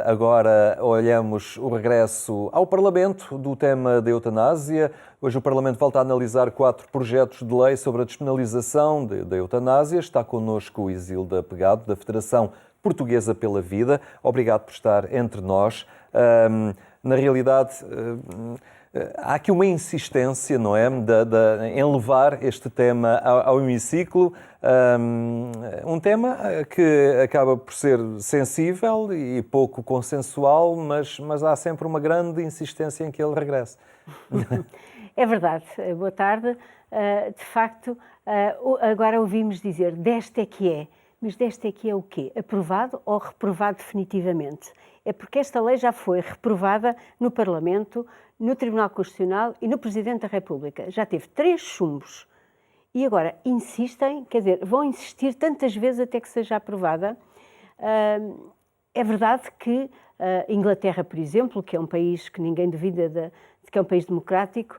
Agora olhamos o regresso ao Parlamento do tema da eutanásia. Hoje o Parlamento volta a analisar 4 projetos de lei sobre a despenalização da eutanásia. Está connosco o Isilda Pegado, da Federação Portuguesa pela Vida. Obrigado por estar entre nós. Na realidade, há aqui uma insistência, não é, em levar este tema ao hemiciclo, um tema que acaba por ser sensível e pouco consensual, mas há sempre uma grande insistência em que ele regresse. É verdade. Boa tarde. De facto, agora ouvimos dizer deste é que é. Mas deste é que é o quê? Aprovado ou reprovado definitivamente? É porque esta lei já foi reprovada no Parlamento, no Tribunal Constitucional e no Presidente da República. Já teve 3 chumbos. E agora insistem, quer dizer, vão insistir tantas vezes até que seja aprovada. É verdade que a Inglaterra, por exemplo, que é um país que ninguém duvida que é um país democrático,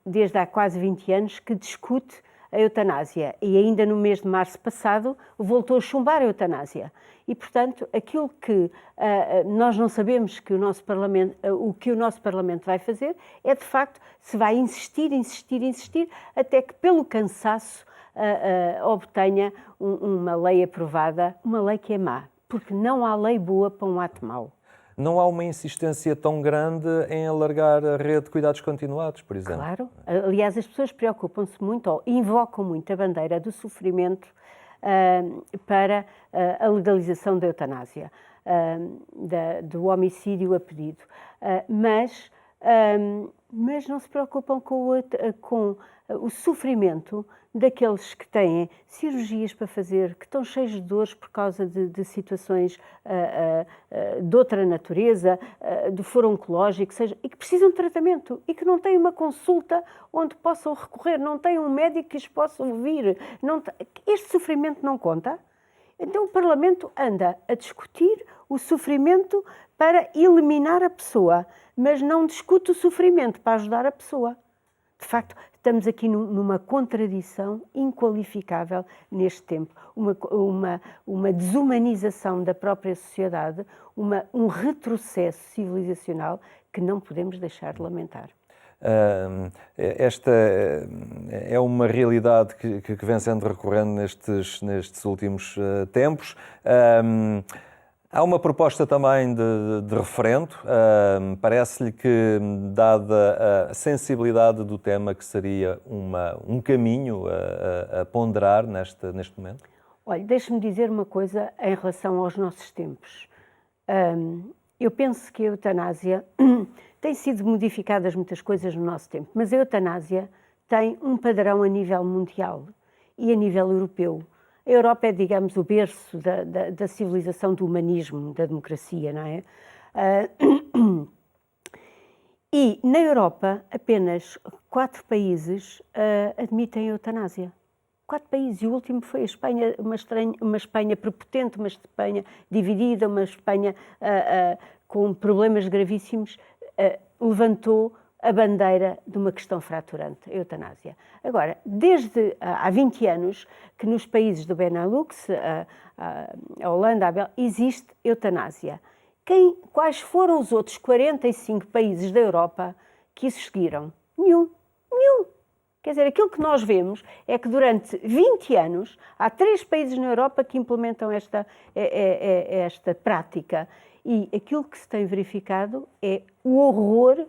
desde há quase 20 anos que discute a eutanásia e ainda no mês de março passado voltou a chumbar a eutanásia. E, portanto, aquilo que nós não sabemos que o nosso Parlamento vai fazer é, de facto, se vai insistir até que, pelo cansaço, obtenha uma lei aprovada, uma lei que é má, porque não há lei boa para um ato mau. Não há uma insistência tão grande em alargar a rede de cuidados continuados, por exemplo? Claro. Aliás, as pessoas preocupam-se muito ou invocam muito a bandeira do sofrimento para a legalização da eutanásia, do homicídio a pedido. Mas não se preocupam com o sofrimento daqueles que têm cirurgias para fazer, que estão cheios de dores por causa de situações de outra natureza, de foro oncológico, e que precisam de tratamento e que não têm uma consulta onde possam recorrer, não têm um médico que os possa ouvir. Este sofrimento não conta. Então o Parlamento anda a discutir o sofrimento para eliminar a pessoa, mas não discute o sofrimento para ajudar a pessoa. De facto, estamos aqui numa contradição inqualificável neste tempo, uma desumanização da própria sociedade, um retrocesso civilizacional que não podemos deixar de lamentar. Esta é uma realidade que vem sendo recorrente nestes últimos tempos. Há uma proposta também de referendo. Parece-lhe que, dada a sensibilidade do tema, que seria um caminho a ponderar neste momento? Olha, deixe-me dizer uma coisa em relação aos nossos tempos. Eu penso que a eutanásia tem sido modificadas muitas coisas no nosso tempo, mas a eutanásia tem um padrão a nível mundial e a nível europeu. A Europa é, digamos, o berço da civilização do humanismo, da democracia, não é? E na Europa, apenas 4 países admitem a eutanásia. 4 países, e o último foi a Espanha, uma Espanha prepotente, uma Espanha dividida, uma Espanha com problemas gravíssimos, levantou a bandeira de uma questão fraturante, a eutanásia. Agora, desde há 20 anos que nos países do Benelux, a Holanda, a Bélgica, existe eutanásia. Quais foram os outros 45 países da Europa que isso seguiram? Nenhum. Quer dizer, aquilo que nós vemos é que durante 20 anos há 3 países na Europa que implementam esta prática. E aquilo que se tem verificado é o horror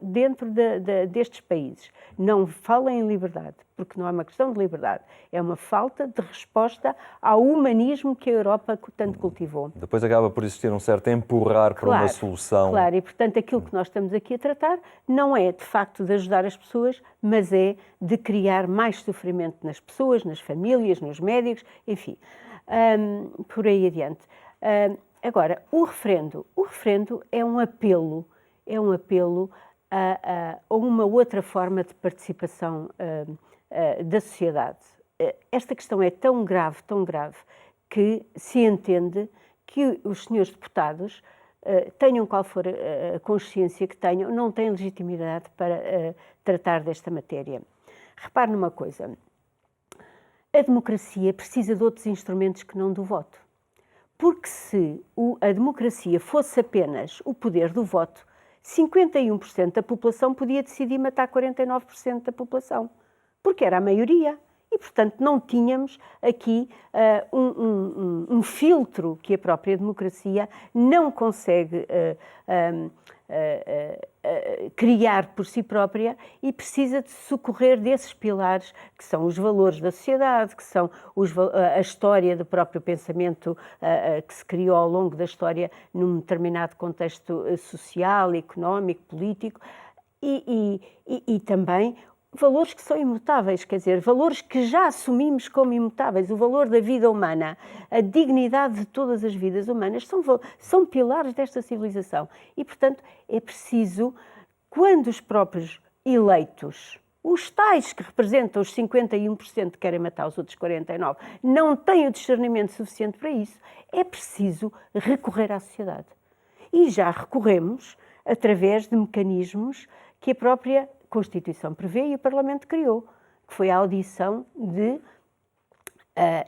dentro destes países. Não falem em liberdade, porque não é uma questão de liberdade, é uma falta de resposta ao humanismo que a Europa tanto cultivou. Depois acaba por existir um certo empurrar para uma solução. Claro, e portanto aquilo que nós estamos aqui a tratar não é de facto de ajudar as pessoas, mas é de criar mais sofrimento nas pessoas, nas famílias, nos médicos, enfim, por aí adiante. Agora, o referendo é um apelo a uma outra forma de participação da sociedade. Esta questão é tão grave, que se entende que os senhores deputados, tenham qual for a consciência que tenham, não têm legitimidade para tratar desta matéria. Repare numa coisa, a democracia precisa de outros instrumentos que não do voto. Porque se a democracia fosse apenas o poder do voto, 51% da população podia decidir matar 49% da população, porque era a maioria. E, portanto, não tínhamos aqui um filtro que a própria democracia não consegue criar por si própria e precisa de socorrer desses pilares que são os valores da sociedade, que são a história do próprio pensamento que se criou ao longo da história num determinado contexto social, económico, político e também valores que são imutáveis, quer dizer, valores que já assumimos como imutáveis. O valor da vida humana, a dignidade de todas as vidas humanas são pilares desta civilização. E, portanto, é preciso, quando os próprios eleitos, os tais que representam os 51% que querem matar os outros 49%, não têm o discernimento suficiente para isso, é preciso recorrer à sociedade. E já recorremos através de mecanismos que a própria Constituição prevê e o Parlamento criou, que foi a audição de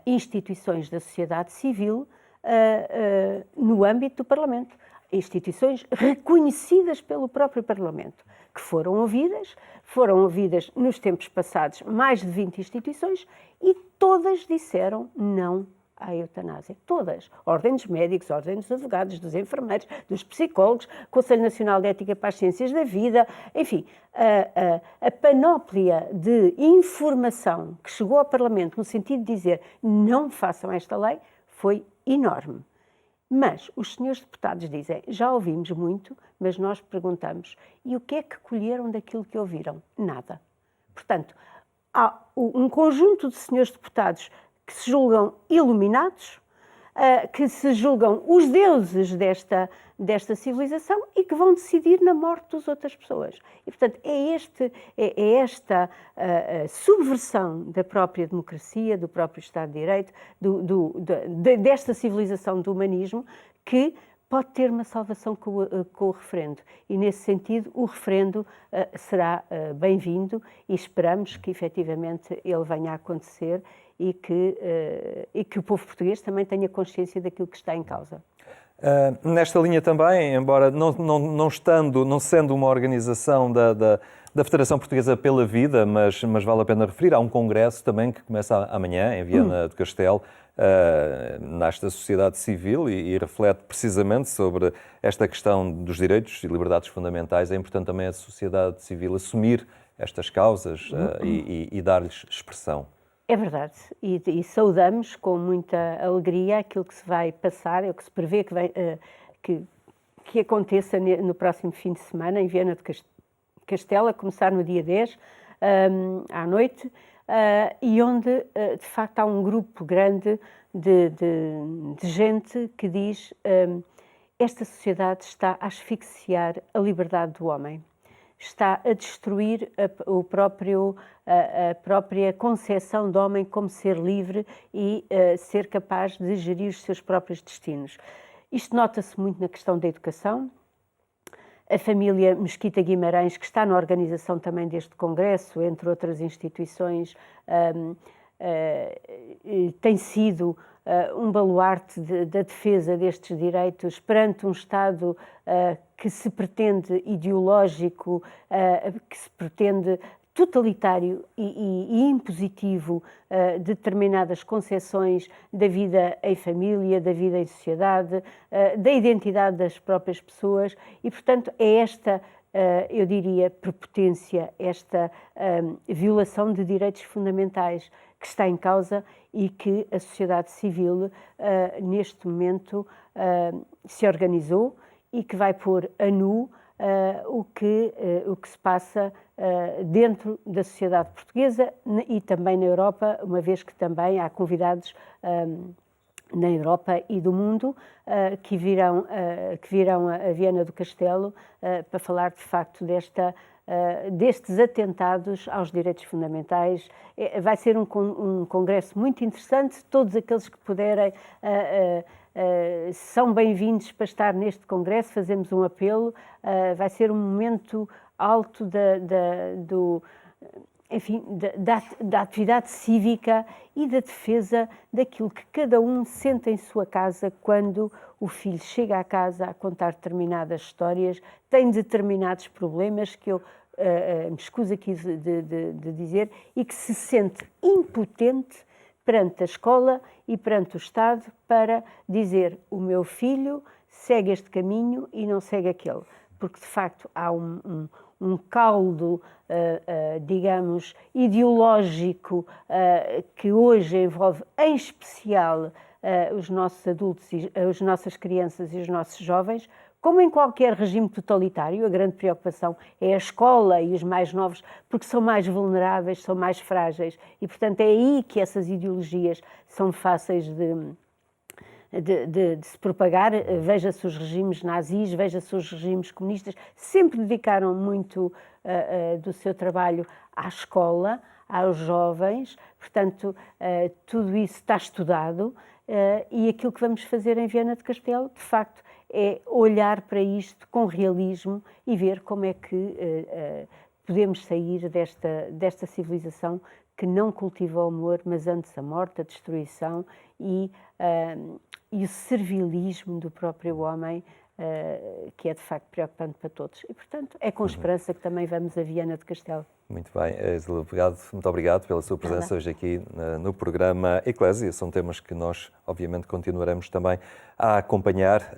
instituições da sociedade civil no âmbito do Parlamento. Instituições reconhecidas pelo próprio Parlamento, que foram ouvidas nos tempos passados mais de 20 instituições e todas disseram não à eutanásia. Todas. Ordem dos médicos, ordem dos advogados, dos enfermeiros, dos psicólogos, Conselho Nacional de Ética para as Ciências da Vida, enfim, a panóplia de informação que chegou ao Parlamento no sentido de dizer não façam esta lei foi enorme. Mas os senhores deputados dizem, já ouvimos muito, mas nós perguntamos, e o que é que colheram daquilo que ouviram? Nada. Portanto, há um conjunto de senhores deputados que se julgam iluminados, que se julgam os deuses desta civilização e que vão decidir na morte das outras pessoas. E, portanto, é esta subversão da própria democracia, do próprio Estado de Direito, desta civilização do humanismo, que pode ter uma salvação com o referendo. E, nesse sentido, o referendo será bem-vindo e esperamos que, efetivamente, ele venha a acontecer e que o povo português também tenha consciência daquilo que está em causa. Nesta linha também, embora não sendo uma organização da Federação Portuguesa pela Vida, mas vale a pena referir, há um congresso também que começa amanhã, em Viana do Castelo, nesta sociedade civil e reflete precisamente sobre esta questão dos direitos e liberdades fundamentais. É importante também a sociedade civil assumir estas causas e dar-lhes expressão. É verdade, e saudamos com muita alegria aquilo que se vai passar, o que se prevê que aconteça no próximo fim de semana em Viana do Castelo, a começar no dia 10, à noite, e onde, de facto, há um grupo grande de gente que diz esta sociedade está a asfixiar a liberdade do homem. Está a destruir a própria concepção do homem como ser livre e ser capaz de gerir os seus próprios destinos. Isto nota-se muito na questão da educação. A família Mesquita Guimarães, que está na organização também deste congresso, entre outras instituições, tem sido um baluarte da defesa destes direitos perante um Estado que se pretende ideológico, que se pretende totalitário e impositivo de determinadas concepções da vida em família, da vida em sociedade, da identidade das próprias pessoas e, portanto, é esta, eu diria, prepotência, esta violação de direitos fundamentais que está em causa e que a sociedade civil, neste momento, se organizou e que vai pôr a nu o que se passa dentro da sociedade portuguesa e também na Europa, uma vez que também há convidados na Europa e do mundo que virão a Viana do Castelo para falar de facto destes atentados aos direitos fundamentais. Vai ser um congresso muito interessante, todos aqueles que puderem são bem-vindos para estar neste congresso, fazemos um apelo, vai ser um momento alto enfim, da atividade cívica e da defesa daquilo que cada um sente em sua casa quando o filho chega à casa a contar determinadas histórias, tem determinados problemas que eu me escuso aqui de dizer, e que se sente impotente perante a escola e perante o Estado para dizer: o meu filho segue este caminho e não segue aquele. Porque, de facto, há um caldo, digamos, ideológico que hoje envolve, em especial, os nossos adultos, as nossas crianças e os nossos jovens. Como em qualquer regime totalitário, a grande preocupação é a escola e os mais novos, porque são mais vulneráveis, são mais frágeis, e, portanto, é aí que essas ideologias são fáceis de se propagar. Veja-se os regimes nazis, veja-se os regimes comunistas, sempre dedicaram muito do seu trabalho à escola, aos jovens, portanto, tudo isso está estudado, e aquilo que vamos fazer em Viana do Castelo, de facto, é olhar para isto com realismo e ver como é que podemos sair desta civilização que não cultiva o amor, mas antes a morte, a destruição e o servilismo do próprio homem, que é de facto preocupante para todos. E, portanto, é com esperança que também vamos a Viana do Castelo. Muito bem, Isilda, muito obrigado pela sua presença hoje aqui no programa Eclésia. São temas que nós, obviamente, continuaremos também a acompanhar.